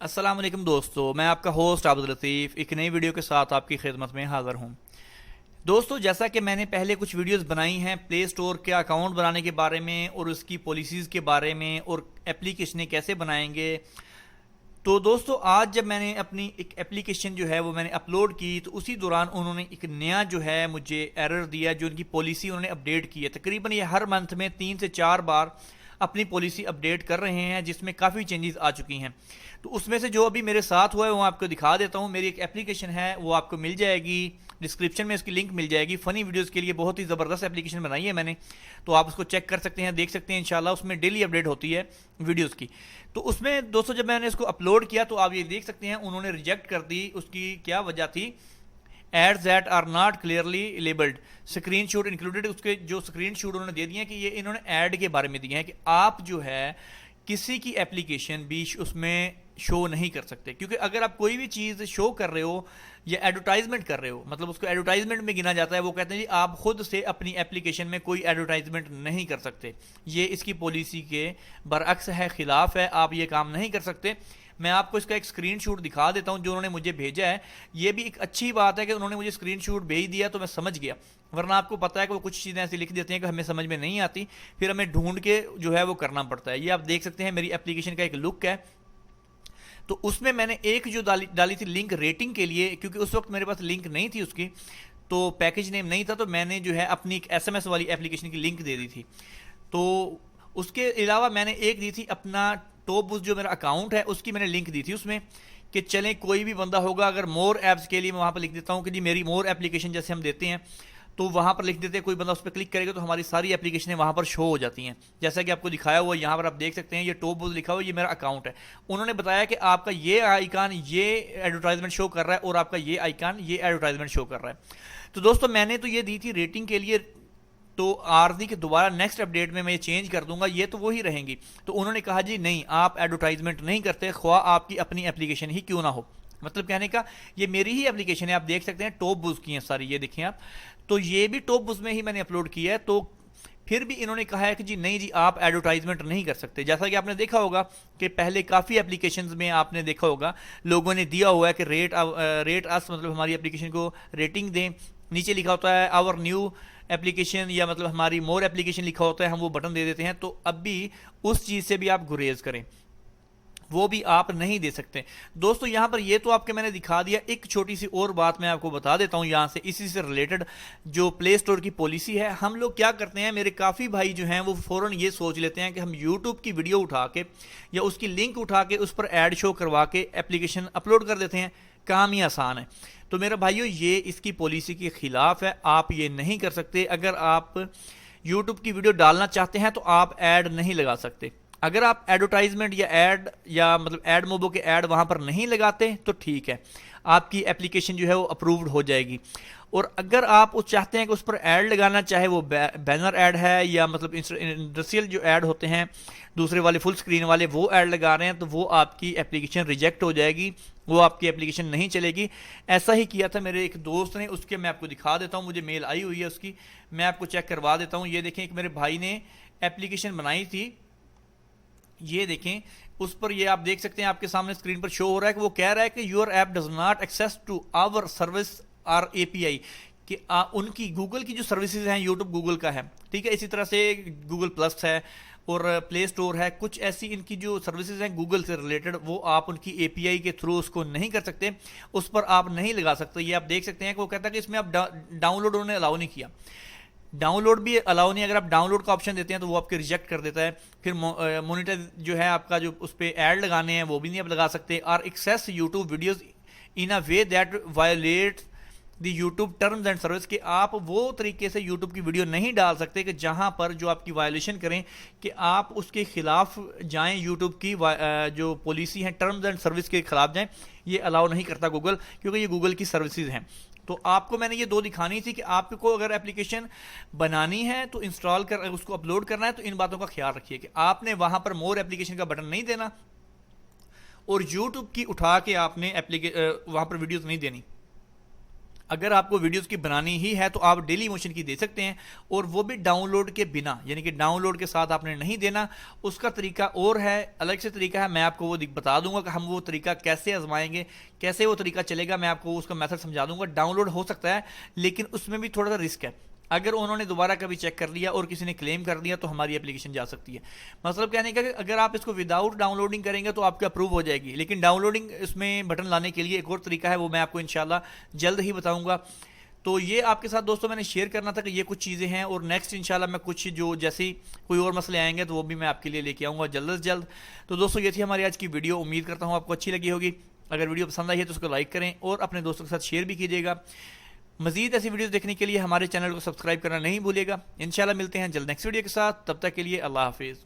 अस्सलाम वालेकुम दोस्तों, मैं आपका होस्ट आबद लतीफ़ एक नई वीडियो के साथ आपकी खिदमत में हाज़िर हूँ। दोस्तों, जैसा कि मैंने पहले कुछ वीडियोस बनाई हैं प्ले स्टोर के अकाउंट बनाने के बारे में और उसकी पॉलिसीज़ के बारे में और एप्लीकेशनें कैसे बनाएंगे। तो दोस्तों, आज जब मैंने अपनी एक एप्लीकेशन जो है वो मैंने अपलोड की तो उसी दौरान उन्होंने एक नया जो है मुझे एरर दिया, जो उनकी पॉलिसी उन्होंने अपडेट की है। तकरीबन ये हर मंथ में 3 से 4 बार अपनी पॉलिसी अपडेट कर रहे हैं, जिसमें काफ़ी चेंजेस आ चुकी हैं। तो उसमें से जो अभी मेरे साथ हुआ है वो आपको दिखा देता हूँ। मेरी एक एप्लीकेशन है, वो आपको मिल जाएगी, डिस्क्रिप्शन में इसकी लिंक मिल जाएगी। फ़नी वीडियोस के लिए बहुत ही ज़बरदस्त एप्लीकेशन बनाई है मैंने, तो आप उसको चेक कर सकते हैं, देख सकते हैं। इंशाल्लाह उसमें डेली अपडेट होती है वीडियोस की। तो उसमें दोस्तों जब मैंने इसको अपलोड किया तो आप ये देख सकते हैं उन्होंने रिजेक्ट कर दी। उसकी क्या वजह थी? Ads that are not clearly labelled, screenshot included. उसके जो स्क्रीन शॉट उन्होंने दे दिए हैं कि ये इन्होंने ऐड के बारे में दिए हैं कि आप जो है किसी की एप्लीकेशन भी उसमें शो नहीं कर सकते, क्योंकि अगर आप कोई भी चीज़ शो कर रहे हो या एडवर्टाइजमेंट कर रहे हो, मतलब उसको एडवर्टाइजमेंट में गिना जाता है। वो कहते हैं जी आप खुद से अपनी एप्लीकेशन में कोई एडवर्टाइजमेंट नहीं कर सकते। ये इसकी पॉलिसी के बरअक्स है, खिलाफ है, आप ये काम नहीं कर सकते। मैं आपको इसका एक स्क्रीनशॉट दिखा देता हूं जो उन्होंने मुझे भेजा है। ये भी एक अच्छी बात है कि उन्होंने मुझे स्क्रीनशॉट भेज दिया तो मैं समझ गया, वरना आपको पता है कि वो कुछ चीज़ें ऐसी लिख देते हैं कि हमें समझ में नहीं आती, फिर हमें ढूंढ के जो है वो करना पड़ता है। ये आप देख सकते हैं मेरी एप्लीकेशन का एक लुक है। तो उसमें मैंने एक जो डाली थी लिंक रेटिंग के लिए, क्योंकि उस वक्त मेरे पास लिंक नहीं थी उसकी, तो पैकेज नेम नहीं था, तो मैंने जो है अपनी एक एसएमएस वाली एप्लीकेशन की लिंक दे दी थी। तो उसके अलावा मैंने एक दी थी अपना टॉप बूस्ट, जो मेरा अकाउंट है उसकी मैंने लिंक दी थी उसमें, कि चलें कोई भी बंदा होगा अगर मोर ऐप्स के लिए, मैं वहाँ पर लिख देता हूँ कि जी मेरी मोर एप्लीकेशन जैसे हम देते हैं तो वहाँ पर लिख देते हैं, कोई बंदा उस पर क्लिक करेगा तो हमारी सारी एप्लीकेशनें वहाँ पर शो हो जाती हैं। जैसा कि आपको दिखाया हुआ यहाँ पर आप देख सकते हैं, ये टॉप बूस्ट लिखा हुआ, ये मेरा अकाउंट है। उन्होंने बताया कि आपका ये आइकान ये एडवर्टाइजमेंट शो कर रहा है और आपका ये आइकान ये एडवर्टाइजमेंट शो कर रहा है। तो दोस्तों मैंने तो ये दी थी रेटिंग के लिए, तो आरजी के दोबारा नेक्स्ट अपडेट में मैं ये चेंज कर दूंगा, ये तो वही रहेंगी। तो उन्होंने कहा जी नहीं, आप एडवर्टाइजमेंट नहीं करते, ख्वाह आपकी अपनी एप्लीकेशन ही क्यों ना हो। मतलब कहने का ये मेरी ही एप्लीकेशन है, आप देख सकते हैं टॉप बूस्ट की है सारी, ये देखिए आप। तो ये भी टॉप बूस्ट में ही मैंने अपलोड किया है। तो फिर भी इन्होंने कहा है कि जी नहीं जी आप एडवर्टाइजमेंट नहीं कर सकते। जैसा कि आपने देखा होगा कि पहले काफ़ी एप्लीकेशंस में आपने देखा होगा लोगों ने दिया हुआ है कि रेट अस, मतलब हमारी एप्लीकेशन को रेटिंग दें। नीचे लिखा होता है आवर न्यू एप्लीकेशन, या मतलब हमारी मोर एप्लीकेशन लिखा होता है, हम वो बटन दे देते हैं। तो अब भी उस चीज़ से भी आप गुरेज करें, वो भी आप नहीं दे सकते। दोस्तों यहाँ पर ये तो आपके मैंने दिखा दिया। एक छोटी सी और बात मैं आपको बता देता हूँ यहाँ से, इसी से रिलेटेड जो प्ले स्टोर की पॉलिसी है। हम लोग क्या करते हैं, मेरे काफ़ी भाई जो हैं वो फ़ौरन ये सोच लेते हैं कि हम यूट्यूब की वीडियो उठा के या उसकी लिंक उठा के उस पर ऐड शो करवा के एप्लीकेशन अपलोड कर देते हैं, काम ही आसान है। तो मेरे भाइयों ये इसकी पॉलिसी के खिलाफ है, आप ये नहीं कर सकते। अगर आप यूट्यूब की वीडियो डालना चाहते हैं तो आप ऐड नहीं लगा सकते। अगर आप एडवर्टाइजमेंट या ऐड या मतलब ऐड मोबो के ऐड वहाँ पर नहीं लगाते तो ठीक है, आपकी एप्लीकेशन जो है वो अप्रूव्ड हो जाएगी। और अगर आप उस चाहते हैं कि उस पर ऐड लगाना, चाहे वो बैनर ऐड है या मतलब इंडस्ट्रियल जो ऐड होते हैं दूसरे वाले फुल स्क्रीन वाले, वो ऐड लगा रहे हैं, तो वो आपकी एप्लीकेशन रिजेक्ट हो जाएगी, वो आपकी एप्लीकेशन नहीं चलेगी। ऐसा ही किया था मेरे एक दोस्त ने, उसके मैं आपको दिखा देता हूँ, मुझे मेल आई हुई है उसकी, मैं आपको चेक करवा देता हूँ। ये देखें, एक मेरे भाई ने एप्लीकेशन बनाई थी, ये देखें उस पर, ये आप देख सकते हैं आपके सामने स्क्रीन पर शो हो रहा है कि वो कह रहा है कि your app does not access to our service or API, कि उनकी गूगल की जो सर्विसेज हैं, यूट्यूब गूगल का है, ठीक है, इसी तरह से गूगल प्लस है और प्ले स्टोर है, कुछ ऐसी इनकी जो सर्विसेज हैं गूगल से रिलेटेड, वो आप उनकी एपीआई के थ्रू उसको नहीं कर सकते, उस पर आप नहीं लगा सकते। ये आप देख सकते हैं कि वो कहता है कि इसमें आप डाउनलोड उन्होंने अलाउ नहीं किया, डाउनलोड भी अलाउ नहीं। अगर आप डाउनलोड का ऑप्शन देते हैं तो वो आपके रिजेक्ट कर देता है। फिर मोनिटर जो है आपका, जो उस पर ऐड लगाने हैं वो भी नहीं आप लगा सकते। और access YouTube videos in a way that violate the YouTube terms and service, कि आप वो तरीके से यूट्यूब की वीडियो नहीं डाल सकते कि जहां पर जो आपकी वायोलेशन करें, कि आप उसके खिलाफ जाएं, यूट्यूब की जो पॉलिसी है टर्म्स एंड सर्विस के खिलाफ जाएं। ये अलाउ नहीं करता गूगल, क्योंकि ये गूगल की सर्विसेज हैं। तो आपको मैंने ये दो दिखानी थी कि आपको अगर एप्लीकेशन बनानी है तो इंस्टॉल कर उसको अपलोड करना है, तो इन बातों का ख्याल रखिए कि आपने वहां पर मोर एप्लीकेशन का बटन नहीं देना और यूट्यूब की उठा के आपने वहां पर वीडियोस नहीं देनी। अगर आपको वीडियोस की बनानी ही है तो आप डेली मोशन की दे सकते हैं, और वो भी डाउनलोड के बिना, यानी कि डाउनलोड के साथ आपने नहीं देना। उसका तरीका और है, अलग से तरीका है, मैं आपको वो बता दूंगा कि हम वो तरीका कैसे आजमाएंगे, कैसे वो तरीका चलेगा, मैं आपको उसका मेथड समझा दूंगा। डाउनलोड हो सकता है लेकिन उसमें भी थोड़ा सा रिस्क है। अगर उन्होंने दोबारा कभी चेक कर लिया और किसी ने क्लेम कर दिया तो हमारी एप्लीकेशन जा सकती है। मतलब कहने का कि अगर आप इसको विदाउट डाउनलोडिंग करेंगे तो आपकी अप्रूव हो जाएगी, लेकिन डाउनलोडिंग इसमें बटन लाने के लिए एक और तरीका है, वो मैं आपको इंशाल्लाह जल्द ही बताऊंगा। तो ये आपके साथ दोस्तों मैंने शेयर करना था कि ये कुछ चीज़ें हैं, और नेक्स्ट इंशाल्लाह मैं कुछ जो जैसे ही कोई और मसले आएंगे तो वो भी मैं आपके लिए लेके आऊँगा जल्द से जल्द। तो दोस्तों ये थी हमारी आज की वीडियो, उम्मीद करता हूँ आपको अच्छी लगी होगी। अगर वीडियो पसंद आई है तो उसको लाइक करें और अपने दोस्तों के साथ शेयर भी कीजिएगा। मजीद ऐसी वीडियोस देखने के लिए हमारे चैनल को सब्सक्राइब करना नहीं भूलिएगा। इंशाल्लाह मिलते हैं जल्द नेक्स्ट वीडियो के साथ, तब तक के लिए अल्लाह हाफिज़।